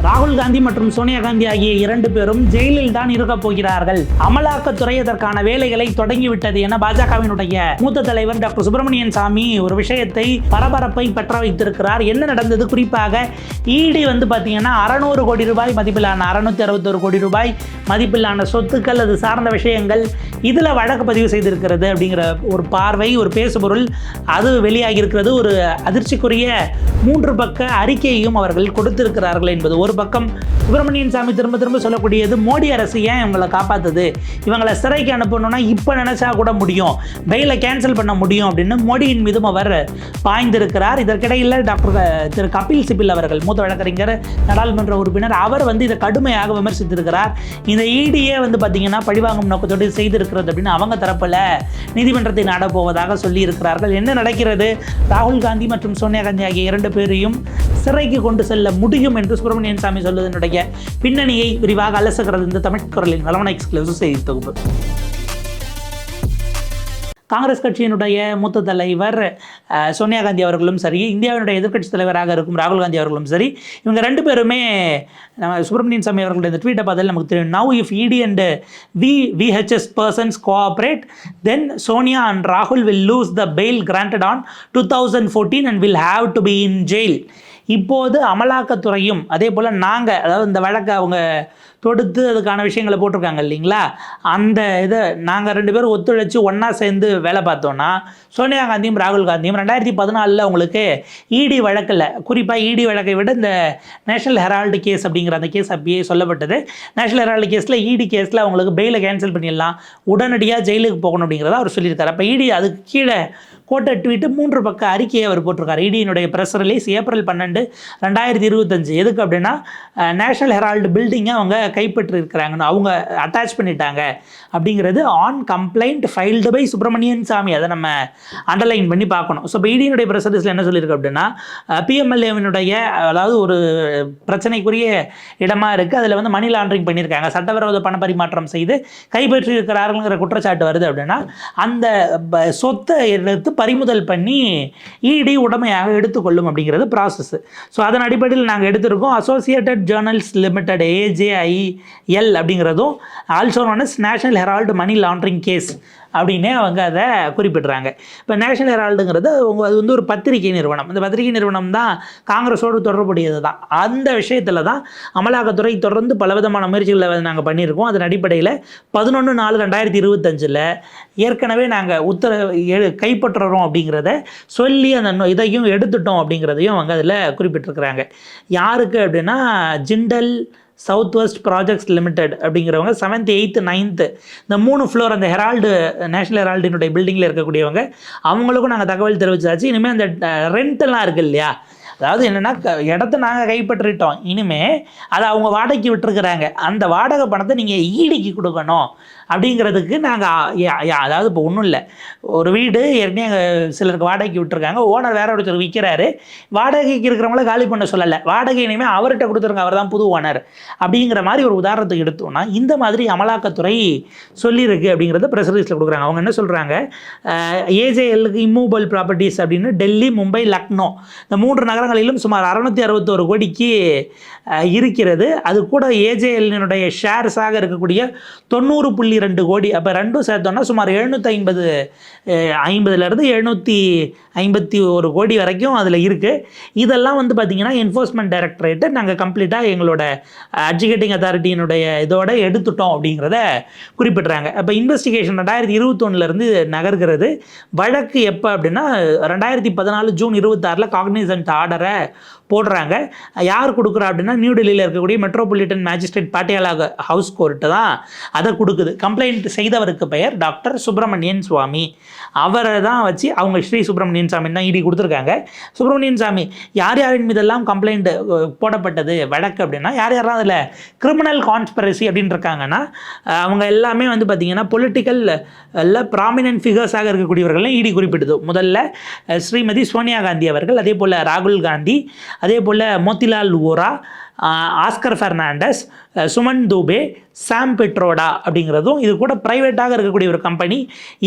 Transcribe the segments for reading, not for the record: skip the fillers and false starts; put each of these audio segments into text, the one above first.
ராகுல் காந்தி மற்றும் சோனியா காந்தி ஆகிய இரண்டு பேரும் ஜெயிலில் தான் இருக்கப் போகிறார்கள். அமலாக்கத்துறை அதற்கான வேலைகளை தொடங்கிவிட்டது என பாஜகவினுடைய மூத்த தலைவர் டாக்டர் சுப்பிரமணியன் சாமி ஒரு விஷயத்தை பரபரப்பை பற்ற வைத்திருக்கிறார். என்ன நடந்தது? குறிப்பாக இடி பாத்தீங்கன்னா 600 கோடி ரூபாய் மதிப்பிலான 661 கோடி ரூபாய் மதிப்பிலான சொத்துக்கள், அது சார்ந்த விஷயங்கள் இதுல வழக்கு பதிவு செய்திருக்கிறது அப்படிங்கிற ஒரு பார்வை, ஒரு பேசுபொருள் அது வெளியாகி இருக்கிறது. ஒரு அதிர்ச்சிக்குரிய 3 பக்க அறிக்கையையும் அவர்கள் கொடுத்திருக்கிறார்கள் என்பது ஒரு பக்கம். சுப்பிரமணியன் சாமி திரும்ப திரும்ப சொல்லக்கூடியது, மோடி அரசு ஏன் இவங்களை காப்பாத்துது, இவங்களை சிறைக்கு அனுப்பணும்னா இப்போ நினைச்சா கூட முடியும், பெயிலை கேன்சல் பண்ண முடியும் அப்படின்னு மோடியின் மீதும் அவர் பாய்ந்திருக்கிறார். இதற்கிடையில் டாக்டர் திரு கபில் சிபில் அவர்கள், மூத்த வழக்கறிஞர், நாடாளுமன்ற உறுப்பினர், அவர் இதை கடுமையாக விமர்சித்திருக்கிறார். இந்த இடியே பார்த்தீங்கன்னா பழிவாங்கும் நோக்கத்தோடு செய்திருக்கிறது அப்படின்னு அவங்க தரப்பில் நீதிமன்றத்தை நாடப்போவதாக சொல்லி இருக்கிறார்கள். என்ன நடக்கிறது? ராகுல் காந்தி மற்றும் சோனியா காந்தி ஆகிய இரண்டு பேரையும் சிறைக்கு கொண்டு செல்ல முடியும் என்று சுப்பிரமணியன் சாமி சொல்வதனுடைய பின்னணியை விரிவாக அலசுகிறது இந்த தமிழ் குரலின் வளவன எக்ஸ்க்ளூசிவ் செய்தி தொகுப்பு. காங்கிரஸ் கட்சியினுடைய மூத்த தலைவர் சோனியா காந்தி அவர்களும் சரி, இந்தியாவினுடைய எதிர்க்கட்சி தலைவராக இருக்கும் ராகுல் காந்தி அவர்களும் சரி, இவங்க ரெண்டு பேருமே சுப்பிரமணியன் சாமி அவர்களுடைய இந்த ட்வீட்டை பார்த்தாலே நமக்கு தெரியும். நவ் இஃப் இடி and VHS persons cooperate, then Sonia and Rahul will lose the bail granted on 2014 and will have to be in jail. இப்போது அமலாக்கத்துறையும் அதே போல் நாங்கள், அதாவது இந்த வழக்கை அவங்க தொடுத்து அதுக்கான விஷயங்களை போட்டிருக்காங்க இல்லைங்களா, அந்த இதை நாங்கள் ரெண்டு பேரும் ஒத்துழைச்சி ஒன்றா சேர்ந்து வேலை பார்த்தோன்னா சோனியா காந்தியும் ராகுல் காந்தியும் 2014 உங்களுக்கு இடி வழக்கில், குறிப்பாக இடி வழக்கை விட இந்த நேஷனல் ஹெரால்டு கேஸ் அப்படிங்கிற அந்த கேஸ் அப்பயே சொல்லப்பட்டது. நேஷனல் ஹெரால்டு கேஸில் இடி கேஸில் அவங்களுக்கு பெயிலை கேன்சல் பண்ணிடலாம், உடனடியாக ஜெயிலுக்கு போகணும் அப்படிங்கிறத அவர் சொல்லியிருக்காரு. அப்போ இடி அதுக்கு கீழே கோட்டை ட்வீட்டு 3 பக்க அறிக்கையை அவர் போட்டிருக்காரு. இடியினுடைய ப்ரெஸ் ரிலீஸ் ஏப்ரல் 12, 2025. எதுக்கு அப்படின்னா நேஷனல் ஹெரால்டு பில்டிங்கை அவங்க கைப்பற்றிருக்கிறாங்கன்னு, அவங்க அட்டாச் பண்ணிட்டாங்க அப்படிங்கிறது on complaint filed by Subramanian Swamy. அதை நம்ம அண்டர்லைன் பண்ணி பார்க்கணும். ஸோ இப்போ இடியினுடைய ப்ரெஸ் ரிலீஸில் என்ன சொல்லியிருக்கு அப்படின்னா, PMLAவினுடைய, அதாவது ஒரு பிரச்சனைக்குரிய இடமா இருக்குது, அதில் மணி லாண்டரிங் பண்ணியிருக்காங்க, சட்டவிரோத பண பரிமாற்றம் செய்து கைப்பற்றியிருக்கிறார்கள்ங்கிற குற்றச்சாட்டு வருது அப்படின்னா அந்த சொத்தை எடுத்து பறிமுதல் பண்ணி இடி உடமையாக எடுத்துக்கொள்ளும் அப்படிங்கிறது ப்ராசஸ். ஸோ அதன் அடிப்படையில் நாங்கள் எடுத்திருக்கோம். அசோசியேட்டட் ஜேர்னல்ஸ் லிமிடெட் AJIL அப்படிங்கிறதும் also known as National Herald money laundering case அப்படின்னே அவங்க அதை குறிப்பிட்றாங்க. இப்போ நேஷனல் ஹெரால்டுங்கிறது அது ஒரு பத்திரிகை நிறுவனம். இந்த பத்திரிகை நிறுவனம் தான் காங்கிரஸோடு தொடர்புடையது தான். அந்த விஷயத்தில் தான் அமலாக்கத்துறை தொடர்ந்து பலவிதமான முயற்சிகளை நாங்கள் பண்ணியிருக்கோம். அதன் அடிப்படையில் 11/4/2025 ஏற்கனவே நாங்கள் கைப்பற்றுறோம் அப்படிங்கிறத சொல்லி அந்த இதையும் எடுத்துட்டோம் அப்படிங்கிறதையும் அவங்க அதில் குறிப்பிட்டிருக்கிறாங்க. யாருக்கு அப்படின்னா Jindal south west projects limited அப்படிங்கிறவங்க 7th, 8th, 9th இந்த 3 ஃப்ளோர் அந்த ஹெரால்டு, நேஷனல் ஹெரால்டினுடைய பில்டிங்கில் இருக்கக்கூடியவங்க, அவங்களுக்கும் நாங்கள் தகவல் தெரிவிச்சாச்சு. இனிமேல் அந்த ரெண்டெல்லாம் இருக்குது இல்லையா, அதாவது என்னென்னா இடத்த நாங்கள் கைப்பற்றிட்டோம், இனிமேல் அதை அவங்க வாடகைக்கு விட்டுருக்குறாங்க, அந்த வாடகை பணத்தை நீங்கள் ஈடிக்கு கொடுக்கணும் அப்படிங்கிறதுக்கு நாங்கள், அதாவது இப்போ ஒன்றும் இல்லை, ஒரு வீடு ஏற்கனவே சிலருக்கு வாடகைக்கு விட்டுருக்காங்க, ஓனர் வேற ஒருத்தர் விற்கிறாரு, வாடகைக்கு இருக்கிறவங்கள காலி பண்ண சொல்லலை, வாடகை இனிமேல் அவர்கிட்ட கொடுத்துருங்க, அவர் தான் புது ஓனர் அப்படிங்கிற மாதிரி ஒரு உதாரணத்துக்கு எடுத்தோம்னா இந்த மாதிரி அமலாக்கத்துறை சொல்லியிருக்கு அப்படிங்கிறத ப்ரெஸ் ரிலீஸில் கொடுக்குறாங்க. அவங்க என்ன சொல்கிறாங்க, AJLக்கு இம்மூவபிள் ப்ராப்பர்ட்டிஸ் அப்படின்னு டெல்லி, மும்பை, லக்னோ இந்த 3 நகரங்களிலும் சுமார் 661 கோடிக்கு இருக்கிறது. அது கூட AJLனுடைய ஷேர்ஸாக இருக்கக்கூடிய 90.2 கோடி. அப்போ ரெண்டும் சேர்த்தோன்னா சுமார் 750 751 கோடி வரைக்கும் அதில் இருக்குது. இதெல்லாம் பார்த்திங்கன்னா என்ஃபோர்ஸ்மெண்ட் டைரக்டரேட்டு நாங்கள் கம்ப்ளீட்டாக எங்களோட அட்ஜுகேட்டிங் அத்தாரிட்டியினுடைய இதோட எடுத்துட்டோம் அப்படிங்கிறத குறிப்பிட்றாங்க. அப்போ இன்வெஸ்டிகேஷன் 2021 நகர்கிறது. வழக்கு எப்போ அப்படின்னா 2014 ஜூன் 26 காக்னிசன்ட் ஆர்டரை போடுறாங்க. யார் கொடுக்குறா அப்படின்னா நியூ டெல்லியில் இருக்கக்கூடிய metropolitan magistrate Patiala house court தான் அதை கொடுக்குது. கம்ப்ளைண்ட் செய்தவருக்கு பெயர் டாக்டர் சுப்பிரமணியன் சுவாமி. அவரை தான் வச்சு அவங்க ஸ்ரீ சுப்பிரமணியன் சாமி தான் இடி கொடுத்துருக்காங்க. சுப்பிரமணியன் சாமி யார் யாரின் மீதெல்லாம் கம்ப்ளைண்ட் போடப்பட்டது வழக்கு அப்படின்னா, யார் யாரெல்லாம் அதில் கிரிமினல் கான்ஸ்பிரசி அப்படின்னு இருக்காங்கன்னா அவங்க எல்லாமே பார்த்திங்கன்னா பொலிட்டிக்கல் ப்ராமினன்ட் ஃபிகர்ஸாக இருக்கக்கூடியவர்கள்லாம் இடி குறிப்பிட்டது. முதல்ல ஸ்ரீமதி சோனியா காந்தி அவர்கள், அதே போல் ராகுல் காந்தி, அதே போல் மோத்திலால் வோரா, ஆஸ்கர் ஃபெர்னாண்டஸ், சுமன் தூபே, சாம் பெட்ரோடா அப்படிங்கிறதும், இது கூட ப்ரைவேட்டாக இருக்கக்கூடிய ஒரு கம்பெனி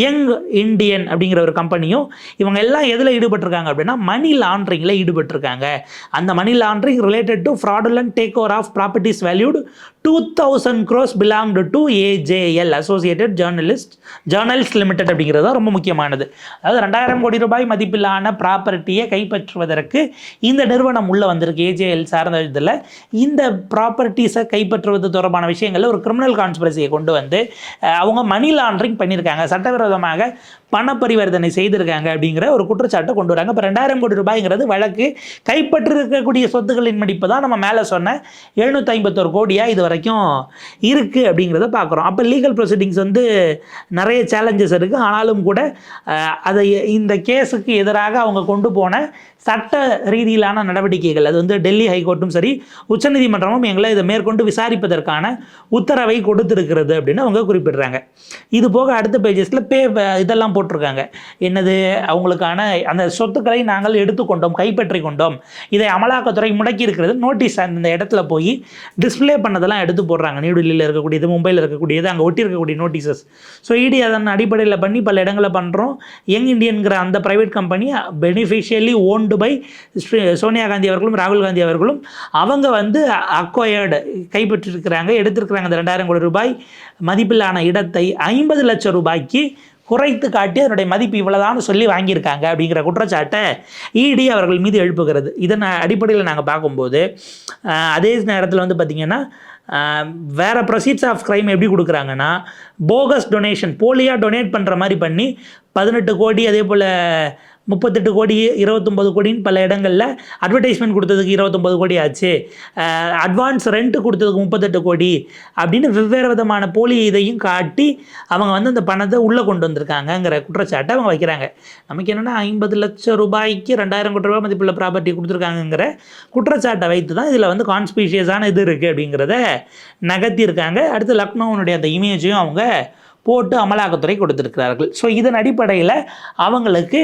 யங் இண்டியன் அப்படிங்கிற ஒரு கம்பெனியும், இவங்க எல்லாம் எதில் ஈடுபட்டிருக்காங்க அப்படின்னா மணி லாண்ட்ரிங்கில் ஈடுபட்டிருக்காங்க. அந்த money laundering related to fraudulent take over of properties valued 2000 crores belonged to AJL, Associated Journals Limited அப்படிங்கிறது தான் ரொம்ப முக்கியமானது. அதாவது 2000 கோடி ரூபாய் மதிப்பிலான ப்ராப்பர்ட்டியை கைப்பற்றுவதற்கு இந்த நிறுவனம் உள்ளே வந்திருக்கு. AJL சார்ந்த இதில் இந்த ப்ராப்பர்ட்டிஸை கைப்பற்றுவது தொடர்பான விஷயங்களில் ஒரு கிரிமினல் கான்ஸ்பிரசியை கொண்டு வந்து அவங்க மணி லாண்ட்ரிங் பண்ணியிருக்காங்க, சட்டவிரோதமாக பண பரிவர்த்தனை செய்திருக்காங்க அப்படிங்கிற ஒரு குற்றச்சாட்டை கொண்டு வராங்க. இப்போ 2000 கோடி ரூபாய்ங்கிறது வழக்கு. கைப்பற்றிருக்கக்கூடிய சொத்துக்களின் மதிப்பு தான் நம்ம மேலே சொன்ன 751 கோடியாக இது வரைக்கும் இருக்குது அப்படிங்கிறத பார்க்குறோம். அப்போ லீகல் ப்ரொசீடிங்ஸ் வந்து நிறைய சேலஞ்சஸ் இருக்குது. ஆனாலும் கூட அதை இந்த கேஸுக்கு எதிராக அவங்க கொண்டு போன சட்ட ரீதியிலான நடவடிக்கைகள், அது வந்து டெல்லி ஹைகோர்ட்டும் சரி உச்சநீதிமன்றமும் எங்களை இதை மேற்கொண்டு விசாரிப்பதற்கான உத்தரவை கொடுத்துருக்கிறது அப்படின்னு அவங்க குறிப்பிடுறாங்க. இது போக அடுத்த பேஜஸில் இதெல்லாம் போட்டிருக்காங்க. என்னது, அவங்களுக்கான அந்த சொத்துக்களை நாங்கள் எடுத்துக்கொண்டோம், கைப்பற்றி கொண்டோம், இதை அமலாக்கத்துறை முடக்கி இருக்கிறது, நோட்டீஸ் அந்த இடத்துல போய் டிஸ்பிளே பண்ணதெல்லாம் எடுத்து போடுறாங்க. நியூடெல்லியில் இருக்கக்கூடியது, மும்பையில் இருக்கக்கூடியது, அங்கே ஒட்டி இருக்கக்கூடிய நோட்டீசஸ். ஸோ இடி அதன் அடிப்படையில் பண்ணி பல இடங்களை பண்ணுறோம். யங் இண்டியன்கிற அந்த private company beneficially owned by Sonia Gandhi அவர்களும் ராகுல் காந்தி அவர்களும் அவங்க வந்து அக்வயர்டு கைப்பற்றிருக்கிறாங்க, எடுத்திருக்கிறாங்க. அந்த 2000 கோடி ரூபாய் மதிப்பிலான இடத்தை 50 லட்சம் ரூபாய்க்கு குறைத்து காட்டி அதனுடைய மதிப்பு இவ்வளோதான்னு சொல்லி வாங்கியிருக்காங்க அப்படிங்கிற குற்றச்சாட்டை இடி அவர்கள் மீது எழுப்புகிறது. இதன் அடிப்படையில் நாங்கள் பார்க்கும்போது அதே நேரத்தில் வந்து பார்த்திங்கன்னா வேறு ப்ரொசீட்ஸ் ஆஃப் க்ரைம் எப்படி கொடுக்குறாங்கன்னா, போகஸ் டொனேஷன், போலியாக டொனேட் பண்ணுற மாதிரி பண்ணி 18 கோடி, அதே போல் 38 கோடி, 29 கோடின்னு பல இடங்களில் அட்வர்டைஸ்மெண்ட் கொடுத்ததுக்கு 29 கோடி ஆச்சு, அட்வான்ஸ் ரெண்ட் கொடுத்ததுக்கு 38 கோடி அப்படின்னு வெவ்வேறு விதமான போலி இதையும் காட்டி அவங்க வந்து அந்த பணத்தை உள்ளே கொண்டு வந்திருக்காங்கங்கிற குற்றச்சாட்டை அவங்க வைக்கிறாங்க. நமக்கு என்னென்னா 50 லட்சம் ரூபாய்க்கு 2000 கோடி ரூபாய் மதிப்புள்ள ப்ராப்பர்ட்டி கொடுத்துருக்காங்கிற குற்றச்சாட்டை வைத்து தான் இதில் வந்து கான்ஸ்பீஷியஸான இது இருக்குது அப்படிங்கிறத நகர்த்தியிருக்காங்க. அடுத்து லக்னோனுடைய அந்த இமேஜையும் அவங்க போட்டு அமலாக்கத்துறை கொடுத்திருக்கிறார்கள். ஸோ இதன் அடிப்படையில் அவங்களுக்கு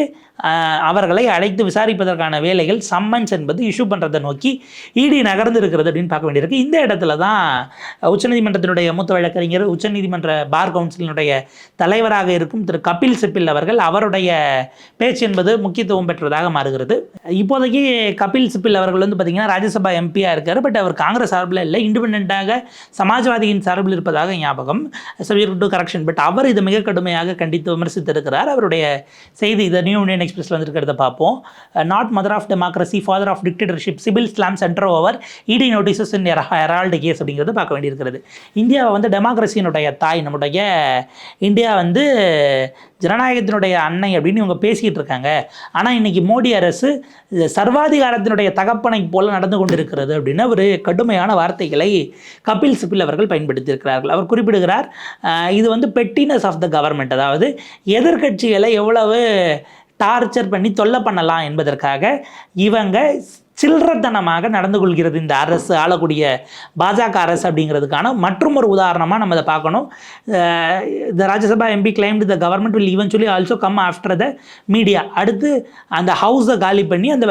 அவர்களை அழைத்து விசாரிப்பதற்கான வேலைகள், சம்மன்ஸ் என்பது இஷ்யூ பண்ணுறதை நோக்கி இடி நகர்ந்து இருக்கிறது அப்படின்னு பார்க்க வேண்டியிருக்கு. இந்த இடத்துல தான் உச்சநீதிமன்றத்தினுடைய மூத்த வழக்கறிஞர், உச்சநீதிமன்ற பார் கவுன்சிலினுடைய தலைவராக இருக்கும் திரு கபில் சிபில் அவர்கள், அவருடைய பேச்சு என்பது முக்கியத்துவம் பெற்றதாக மாறுகிறது. இப்போதைக்கு கபில் சிபில் அவர்கள் வந்து பார்த்திங்கன்னா ராஜ்யசபா எம்பியாக இருக்கார். பட் அவர் காங்கிரஸ் சார்பில் இல்லை, இண்டிபெண்ட்டாக சமாஜ்வாதியின் சார்பில் இருப்பதாக ஞாபகம், சப்ஜெக்ட் டு கரெக்ஷன். பட் அவர் இது மிக கடுமையாக கண்டித்து விமர்சித்திருக்கிறார். அவருடைய செய்தி இதை நியூ இண்டியன் எக்ஸ்பிரஸ்ல வந்திருக்கிறத பார்ப்போம். Not mother of democracy, father of dictatorship, Sibal slam Centre over ED notices in Herald case அப்படிங்கிறது பார்க்க வேண்டியிருக்கிறது. இந்தியாவை வந்து டெமோக்ரஸியினுடைய தாய், நம்முடைய இந்தியா வந்து ஜனநாயகத்தினுடைய அன்னை அப்படின்னு இவங்க பேசிக்கிட்டு இருக்காங்க. ஆனால் இன்றைக்கி மோடி அரசு சர்வாதிகாரத்தினுடைய தகப்பனை போல நடந்து கொண்டிருக்கிறது அப்படின்னு ஒரு கடுமையான வார்த்தைகளை கபில் சிபில் அவர்கள் பயன்படுத்தியிருக்கிறார்கள். அவர் குறிப்பிடுகிறார், இது வந்து பெட்டினஸ் ஆஃப் த கவர்மெண்ட், அதாவது எதிர்க்கட்சிகளை எவ்வளவு டார்ச்சர் பண்ணி தொல்லை பண்ணலாம் என்பதற்காக இவங்க சில்லறத்தனமாக நடந்து கொள்கிறது இந்த அரசு, ஆளக்கூடிய பாஜக அரசு அப்படிங்கிறதுக்கான மற்றும் ஒரு உதாரணமாக நம்ம அதை பார்க்கணும். The Rajya Sabha MP claimed the government will eventually also come after the media. அடுத்து அந்த ஹவுஸை காலி பண்ணி அந்த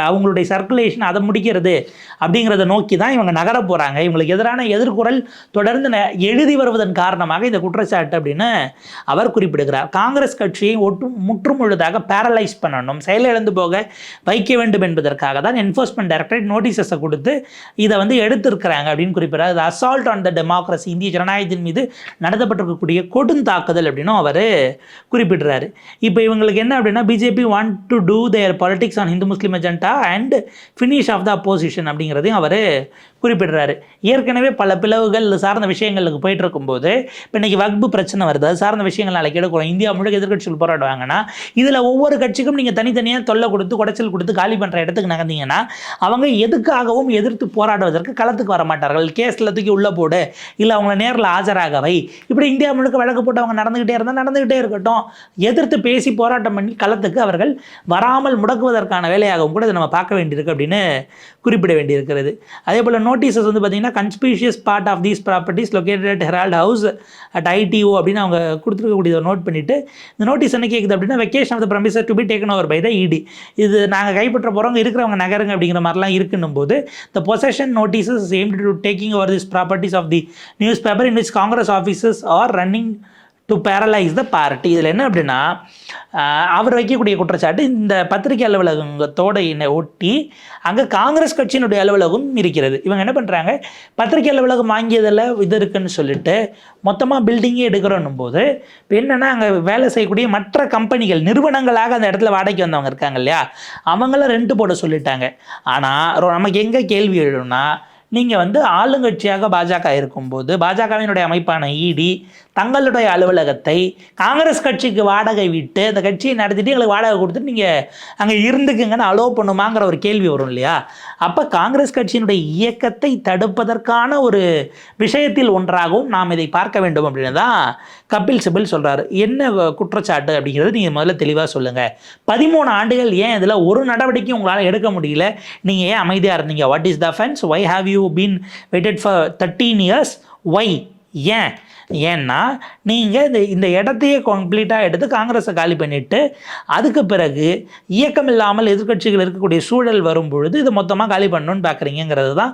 அவங்களுடைய சர்க்குலேஷன் அதை முடிக்கிறது அப்படிங்கிறத நோக்கி தான் இவங்க நகர போகிறாங்க. இவங்களுக்கு எதிரான எதிர்குரல் தொடர்ந்து எழுதி வருவதன் காரணமாக இந்த குற்றச்சாட்டு அப்படின்னு அவர் குறிப்பிடுகிறார். காங்கிரஸ் கட்சியை முற்றும் முழுதாக பேரலைஸ் பண்ணணும், செயலிழந்து போக வைக்க வேண்டும் என்பதற்காக தான் என்ஃபோர்ஸ்மெண்ட் டைரக்டரேட் நோட்டீஸை கொடுத்து இதை வந்து எடுத்திருக்கிறாங்க அப்படின்னு குறிப்பிடார். அது அசால்ட் ஆன் த டெமோக்ரஸி, இந்திய ஜனநாயகத்தின் மீது நடத்தப்பட்டிருக்கக்கூடிய கொடுந்தாக்குதல் அப்படின்னும் அவர் குறிப்பிடுறாரு. இப்போ இவங்களுக்கு என்ன அப்படின்னா, BJP want to do their politics on Hindu Muslim agenda and finish of the opposition அப்படிங்கிறதையும் அவர் குறிப்பிடுறாரு. ஏற்கனவே பல பிளவுகள் சார்ந்த விஷயங்களுக்கு போயிட்டு இருக்கும்போது இப்போ இன்றைக்கி வக்பு பிரச்சனை வருது, அது சார்ந்த விஷயங்கள் நாளைக்கு எடுக்கிறோம். இந்தியா முழுக்க எதிர்கட்சிகள் போராடுவாங்கன்னா இதில் ஒவ்வொரு கட்சிக்கும் நீங்கள் தனித்தனியாக தொல்லை கொடுத்து குடைச்சல் கொடுத்து காலி பண்ணுற இடத்துக்கு நகர்ந்தீங்கன்னா அவங்க எதுக்காகவும் எதிர்த்து போராடுவதற்கு களத்துக்கு வர மாட்டார்கள். கேஸில் தூக்கி உள்ளே போடு, இல்லை அவங்கள நேரில் ஆஜராகவை, இப்படி இந்தியா முழுக்க வழக்கு போட்டு அவங்க நடந்துக்கிட்டே இருந்தால் நடந்துக்கிட்டே இருக்கட்டும். எதிர்த்து பேசி போராட்டம் பண்ணி களத்துக்கு அவர்கள் வராமல் முடக்குவதற்கான வேலையாகவும் கூட இதை நம்ம பார்க்க வேண்டியிருக்கு அப்படின்னு குறிப்பிட வேண்டியிருக்கிறது. அதே போல் நோட்டீஸஸ் வந்து பார்த்தீங்கன்னா conspicuous part of these properties located at Herald House at ITO அப்படின்னு அவங்க கொடுத்துருக்கக்கூடியதை நோட் பண்ணிவிட்டு இந்த நோட்டீஸ் என்ன கேட்குது அப்படின்னா vacation of the premises to be taken over by the ED. இது நாங்கள் கைப்பற்ற போகிறவங்க இருக்கிறவங்க நகருங்க அப்படிங்கிற மாதிரிலாம் இருக்குன்னும் போது the possession notices is aimed to taking over these properties of the newspaper in which Congress offices are running to paralyse the party. இதில் என்ன அப்படின்னா அவர் வைக்கக்கூடிய குற்றச்சாட்டு இந்த பத்திரிகை அலுவலகத்தோடு ஒட்டி அங்கே காங்கிரஸ் கட்சியினுடைய அலுவலகம் இருக்கிறது. இவங்க என்ன பண்ணுறாங்க, பத்திரிகை அலுவலகம் வாங்கியதில் இது இருக்குன்னு சொல்லிட்டு மொத்தமாக பில்டிங்கே எடுக்கிறோன்னும் போது இப்போ என்னென்னா அங்கே வேலை செய்யக்கூடிய மற்ற கம்பெனிகள் நிறுவனங்களாக அந்த இடத்துல வாடகைக்கு வந்தவங்க இருக்காங்க இல்லையா, அவங்கள ரெண்ட் போட சொல்லிட்டாங்க. ஆனால் நமக்கு எங்கே கேள்வி எழுதும்னா, நீங்கள் வந்து ஆளுங்கட்சியாக பாஜக இருக்கும்போது பாஜகவினுடைய அமைப்பான ED தங்களுடைய அலுவலகத்தை காங்கிரஸ் கட்சிக்கு வாடகை விட்டு அந்த கட்சியை நடத்திட்டு எங்களுக்கு வாடகை கொடுத்துட்டு நீங்கள் அங்கே இருந்துக்குங்கன்னு அலோவ் பண்ணுமாங்கிற ஒரு கேள்வி வரும் இல்லையா. அப்போ காங்கிரஸ் கட்சியினுடைய இயக்கத்தை தடுப்பதற்கான ஒரு விஷயத்தில் ஒன்றாகவும் நாம் இதை பார்க்க வேண்டும் அப்படின்னு தான் கபில் சிபல் சொல்கிறாரு. என்ன குற்றச்சாட்டு அப்படிங்கிறது நீங்கள் முதல்ல தெளிவாக சொல்லுங்கள். 13 ஆண்டுகள் ஏன் இதில் ஒரு நடவடிக்கையும் உங்களால் எடுக்க முடியல, நீங்கள் ஏன் அமைதியாக இருந்தீங்க? What is the offence? Why have you been waited for 13 years? Why? ஏன்னா நீங்கள் இந்த இடத்தையே கம்ப்ளீட்டாக எடுத்து காங்கிரஸை காலி பண்ணிவிட்டு அதுக்கு பிறகு இயக்கம் இல்லாமல் எதிர்கட்சிகள் இருக்கக்கூடிய சூழல் வரும் பொழுது இதை மொத்தமாக காலி பண்ணணும்னு பார்க்குறீங்கிறது தான்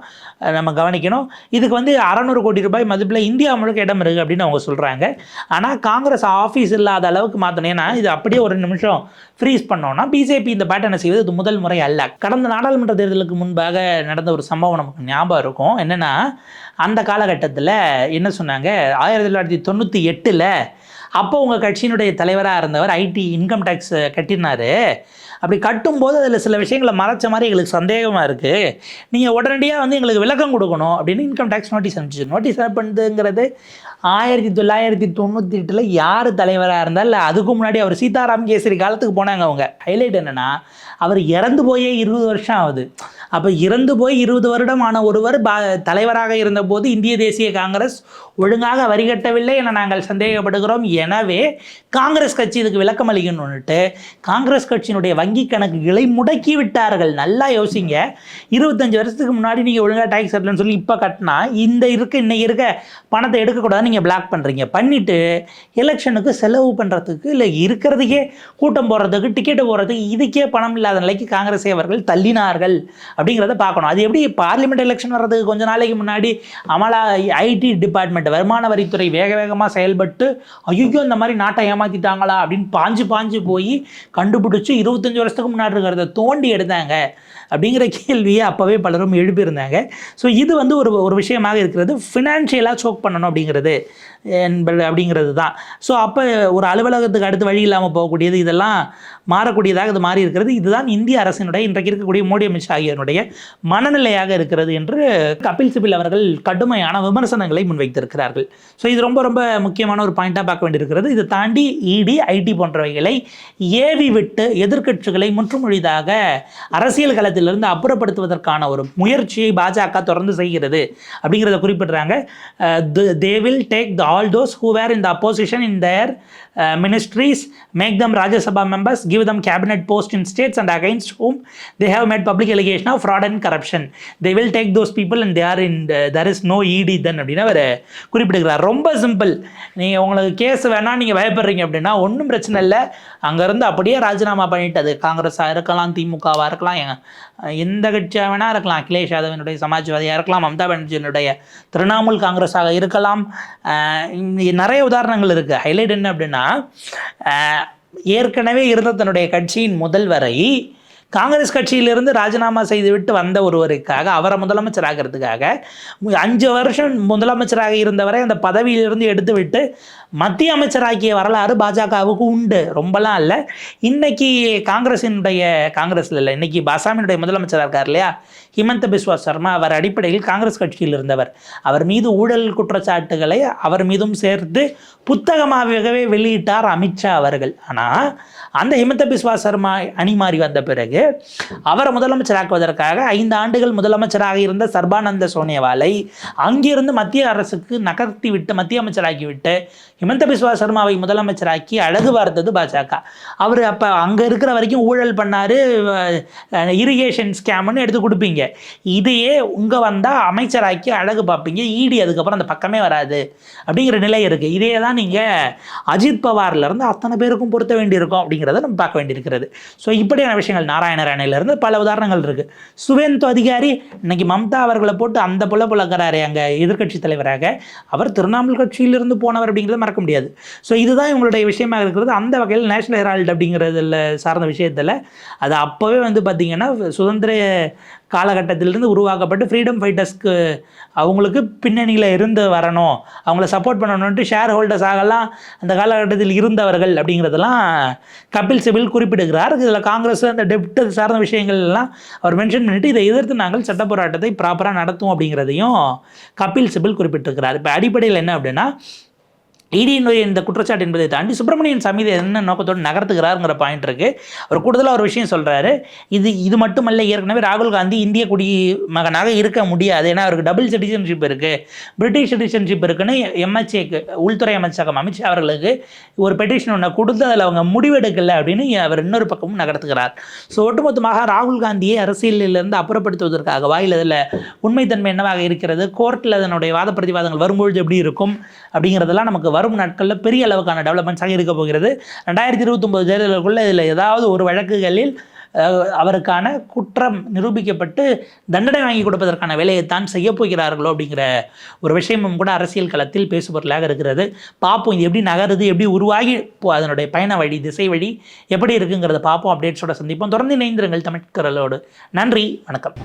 நம்ம கவனிக்கணும். இதுக்கு வந்து 600 கோடி ரூபாய் மதிப்பில் இந்தியா முழுக்க இடம் இருக்குது அப்படின்னு அவங்க சொல்கிறாங்க. ஆனால் காங்கிரஸ் ஆஃபீஸ் இல்லாத அளவுக்கு மாற்றணும். ஏன்னா இது அப்படியே ஒரு நிமிஷம் ஃப்ரீஸ் பண்ணோன்னா பிஜேபி இந்த பேட்டர்னை செய்வது இது முதல் முறை அல்ல. கடந்த நாடாளுமன்ற தேர்தலுக்கு முன்பாக நடந்த ஒரு சம்பவம் நமக்கு ஞாபகம் இருக்கும். என்னென்னா அந்த காலகட்டத்தில் என்ன சொன்னாங்க, 1998 அப்போ உங்கள் கட்சியினுடைய தலைவராக இருந்தவர் ஐடி இன்கம் டேக்ஸ் கட்டினார். அப்படி கட்டும்போது அதில் சில விஷயங்களை மறைச்ச மாதிரி எங்களுக்கு சந்தேகமாக இருக்குது, நீங்கள் உடனடியாக வந்து எங்களுக்கு விளக்கம் கொடுக்கணும் அப்படின்னு இன்கம் டேக்ஸ் நோட்டீஸ் அனுப்பிச்சு. நோட்டீஸ் பண்ணுறதுங்கிறது 1998 யார் தலைவராக இருந்தால் இல்லை அதுக்கு முன்னாடி அவர் சீதாராம் கேசரி காலத்துக்கு போனாங்க. அவங்க ஹைலைட் என்னென்னா அவர் இறந்து போயே 20 வருஷம் ஆகுது. அப்போ இறந்து போய் 20 வருடம் ஆன ஒருவர் தலைவராக இருந்தபோது இந்திய தேசிய காங்கிரஸ் ஒழுங்காக வரி கட்டவில்லை என நாங்கள் சந்தேகப்படுகிறோம். எனவே காங்கிரஸ் கட்சி இதுக்கு விளக்கம் அளிக்கணும்னுட்டு காங்கிரஸ் கட்சியினுடைய வங்கி கணக்குகளை முடக்கி விட்டார்கள். நல்லா யோசிங்க, 25 வருஷத்துக்கு முன்னாடி நீங்கள் ஒழுங்காக டேக்ஸ் கட்டலன்னு சொல்லி இப்போ கட்டினா இன்னைக்கு இருக்க பணத்தை எடுக்கக்கூடாதுன்னு நீங்கள் பிளாக் பண்ணுறீங்க. பண்ணிவிட்டு எலெக்ஷனுக்கு செலவு பண்ணுறதுக்கு இல்லை இருக்கிறதுக்கே கூட்டம் போடுறதுக்கு டிக்கெட்டு போடுறதுக்கு இதுக்கே பணம் இல்லாத நிலைக்கு காங்கிரஸை அவர்கள் தள்ளினார்கள் அப்படிங்கிறத பார்க்கணும். அது எப்படி பார்லிமெண்ட் எலெக்ஷன் வர்றதுக்கு கொஞ்சம் நாளைக்கு முன்னாடி அமலா ஐடி டிபார்ட்மெண்ட் வருமான வரித்துறை வேகமாக செயல்பட்டு ஐயோ இந்த மாதிரி நாட்டை ஏமாற்றிட்டாங்களா அப்படின்னு பாஞ்சு போய் கண்டுபிடிச்சி 25 வருஷத்துக்கு முன்னாடி இருக்கிறத தோண்டி எடுத்தாங்க அப்படிங்கிற கேள்வியை அப்போவே பலரும் எழுப்பியிருந்தாங்க. ஸோ இது வந்து ஒரு விஷயமாக இருக்கிறது. ஃபினான்ஷியலாக சோக் பண்ணணும் அப்படிங்கிறது தான். ஸோ அப்போ ஒரு அலுவலகத்துக்கு அடுத்து வழி இல்லாமல் போகக்கூடியது இதெல்லாம் மாறக்கூடியதாக இது மாறி இருக்கிறது. இதுதான் இந்திய அரசினுடைய இன்றைக்கு இருக்கக்கூடிய மோடி அமித்ஷா ஆகியோருடைய மனநிலையாக இருக்கிறது என்று கபில் சிபில் அவர்கள் கடுமையான விமர்சனங்களை முன்வைத்திருக்கிறார்கள். ஸோ இது ரொம்ப ரொம்ப முக்கியமான ஒரு பாயிண்டாக பார்க்க வேண்டியிருக்கிறது. இதை தாண்டி இடி ஐடி போன்றவைகளை ஏவி விட்டு எதிர்க்கட்சிகளை முற்றுமொழிதாக அரசியல் களத்திலிருந்து அப்புறப்படுத்துவதற்கான ஒரு முயற்சியை பாஜக தொடர்ந்து செய்கிறது அப்படிங்கிறத குறிப்பிடுறாங்க. they will take all those who were in the opposition in their ministries, make them Rajya Sabha members, give them cabinet posts in states and against whom they have made public allegation of fraud and corruption. They will take those people and they are in there is no ED then அப்படின்னு அவர் குறிப்பிடுகிறார். ரொம்ப simple. நீங்கள் உங்களுக்கு case வேணால் நீங்கள் பயப்படுறீங்க அப்படின்னா ஒன்றும் பிரச்சனை இல்லை, அங்கேருந்து அப்படியே ராஜினாமா பண்ணிட்டு அது காங்கிரஸாக இருக்கலாம், திமுகவாக இருக்கலாம், எந்த கட்சியாக வேணால் இருக்கலாம், அகிலேஷ் யாதவனுடைய சமாஜ்வாதியாக இருக்கலாம், மம்தா பானர்ஜியினுடைய திரிணாமுல் காங்கிரஸாக இருக்கலாம், நிறைய உதாரணங்கள் இருக்குது. ஹைலைட் என்ன அப்படின்னா ஏற்கனவே இருந்த தன்னுடைய கட்சியின் முதல்வரை காங்கிரஸ் கட்சியிலிருந்து ராஜினாமா செய்துவிட்டு வந்த ஒருவருக்காக அவரை முதலமைச்சர் ஆகிறதுக்காக 5 வருஷம் முதலமைச்சராக இருந்தவரை அந்த பதவியிலிருந்து எடுத்துவிட்டு மத்திய அமைச்சராக்கிய வரலாறு பாஜகவுக்கு உண்டு. ரொம்பலாம் இல்லை. இன்னைக்கு காங்கிரஸில் இல்லை, இன்னைக்கு அசாமினுடைய முதலமைச்சராக இருக்கார் இல்லையா ஹிமந்த பிஸ்வா சர்மா, அவர் அடிப்படையில் காங்கிரஸ் கட்சியில் இருந்தவர். அவர் மீது ஊழல் குற்றச்சாட்டுகளை அவர் மீதும் சேர்த்து புத்தகமாகவே வெளியிட்டார் அமித்ஷா அவர்கள். ஆனால் அந்த ஹிமந்த பிஸ்வா சர்மா அணி மாறி வந்த பிறகு அவரை முதலமைச்சராக்குவதற்காக 5 ஆண்டுகள் முதலமைச்சராக இருந்த சர்பானந்த சோனோவாலை அங்கிருந்து மத்திய அரசுக்கு நகர்த்தி விட்டு மத்திய அமைச்சராக்கி விட்டு ஹிமந்த பிஸ்வா சர்மாவை முதலமைச்சராக்கி அழகு பார்த்தது பாஜக. அவர் அப்போ அங்கே இருக்கிற வரைக்கும் ஊழல் பண்ணார், இரிகேஷன் ஸ்கேம்னு எடுத்து கொடுப்பீங்க. இதையே உங்க வந்தால் அமைச்சராக்கி அழகு பார்ப்பீங்க, இடி அதுக்கப்புறம் அந்த பக்கமே வராது அப்படிங்கிற நிலை இருக்குது. இதே தான் நீங்கள் அஜித் பவார்லேருந்து அத்தனை பேருக்கும் பொருத்த வேண்டியிருக்கும் அப்படிங்கிறத நம்ம பார்க்க வேண்டியிருக்கிறது. ஸோ இப்படியான விஷயங்கள் நாராயணராணிலேருந்து பல உதாரணங்கள் இருக்குது. சுவேந்து அதிகாரி இன்னைக்கு மம்தா அவர்களை போட்டு அந்த புலக்கிறாரு அங்கே எதிர்கட்சி தலைவராக. அவர் திரிணாமுல் கட்சியிலிருந்து போனவர் அப்படிங்கிறத மறக்க முடியாது. ஸோ இதுதான் இவங்களுடைய விஷயமாக இருக்கிறது. அந்த வகையில் நேஷனல் ஹெரால்டு அப்படிங்கிறதுல சார்ந்த விஷயத்தில் அது அப்போவே பார்த்திங்கன்னா சுதந்திர காலகட்டத்திலிருந்து உருவாக்கப்பட்டு ஃப்ரீடம் ஃபைட்டர்ஸ்க்கு அவங்களுக்கு பின்னணியில் இருந்து வரணும், அவங்கள சப்போர்ட் பண்ணணுன்ட்டு ஷேர் ஹோல்டர்ஸ் ஆகலாம் அந்த காலகட்டத்தில் இருந்தவர்கள் அப்படிங்கிறதெல்லாம் கபில் சிபில் குறிப்பிடுகிறார். இதில் காங்கிரஸ் அந்த டெப்ட் சார்ந்த விஷயங்கள் எல்லாம் அவர் மென்ஷன் பண்ணிவிட்டு இதை எதிர்த்து நாங்கள் சட்ட போராட்டத்தை ப்ராப்பராக நடத்துவோம் அப்படிங்கிறதையும் கபில் சிபில் குறிப்பிட்டிருக்கிறார். இப்போ அடிப்படையில் என்ன அப்படின்னா, இடியினுடைய இந்த குற்றச்சாட்டு என்பதை தாண்டி சுப்பிரமணியன் சாமி இதை என்ன நோக்கத்தோடு நகர்த்துகிறாருங்கிற பாயிண்ட் இருக்குது. அவர் கூடுதலாக ஒரு விஷயம் சொல்கிறாரு. இது மட்டுமல்ல, ஏற்கனவே ராகுல் காந்தி இந்திய குடிமகனாக இருக்க முடியாது, ஏன்னா அவருக்கு டபுள் சிட்டிசன்ஷிப் இருக்குது, பிரிட்டிஷ் சிட்டிசன்ஷிப் இருக்குன்னு எம்எச்ஏக்கு உள்துறை அமைச்சகம் அமித்ஷா அவர்களுக்கு ஒரு பெட்டிஷன் ஒன்று கொடுத்து அதில் அவங்க முடிவெடுக்கலை அப்படின்னு அவர் இன்னொரு பக்கமும் நகர்த்துகிறார். ஸோ ஒட்டுமொத்தமாக ராகுல் காந்தியை அரசியலிலிருந்து அப்புறப்படுத்துவதற்காக வாயில் அதில் உண்மைத்தன்மை என்னவாக இருக்கிறது, கோர்ட்டில் அதனுடைய வாத பிரதிவாதங்கள் வரும்பொழுது எப்படி இருக்கும் அப்படிங்கிறதெல்லாம் நமக்கு வரும் நாட்களில் பெரிய அளவுக்கான டெவலப்மெண்ட்ஸாக இருக்க போகிறது. 2029 தேர்தலுக்குள்ளே இதில் ஏதாவது ஒரு வழக்குகளில் அவருக்கான குற்றம் நிரூபிக்கப்பட்டு தண்டனை வாங்கி கொடுப்பதற்கான வேலையைத்தான் செய்ய போகிறார்களோ அப்படிங்கிற ஒரு விஷயமும் கூட அரசியல் களத்தில் பேசுபொருளாக இருக்கிறது. பார்ப்போம் இது எப்படி நகருது, எப்படி உருவாகி அதனுடைய பயண வழி திசை வழி எப்படி இருக்குங்கிறத பார்ப்போம். அப்டேட்ஸோட சந்திப்போம். தொடர்ந்து இணைந்திருங்கள் தமிழ்கரலோடு. நன்றி, வணக்கம்.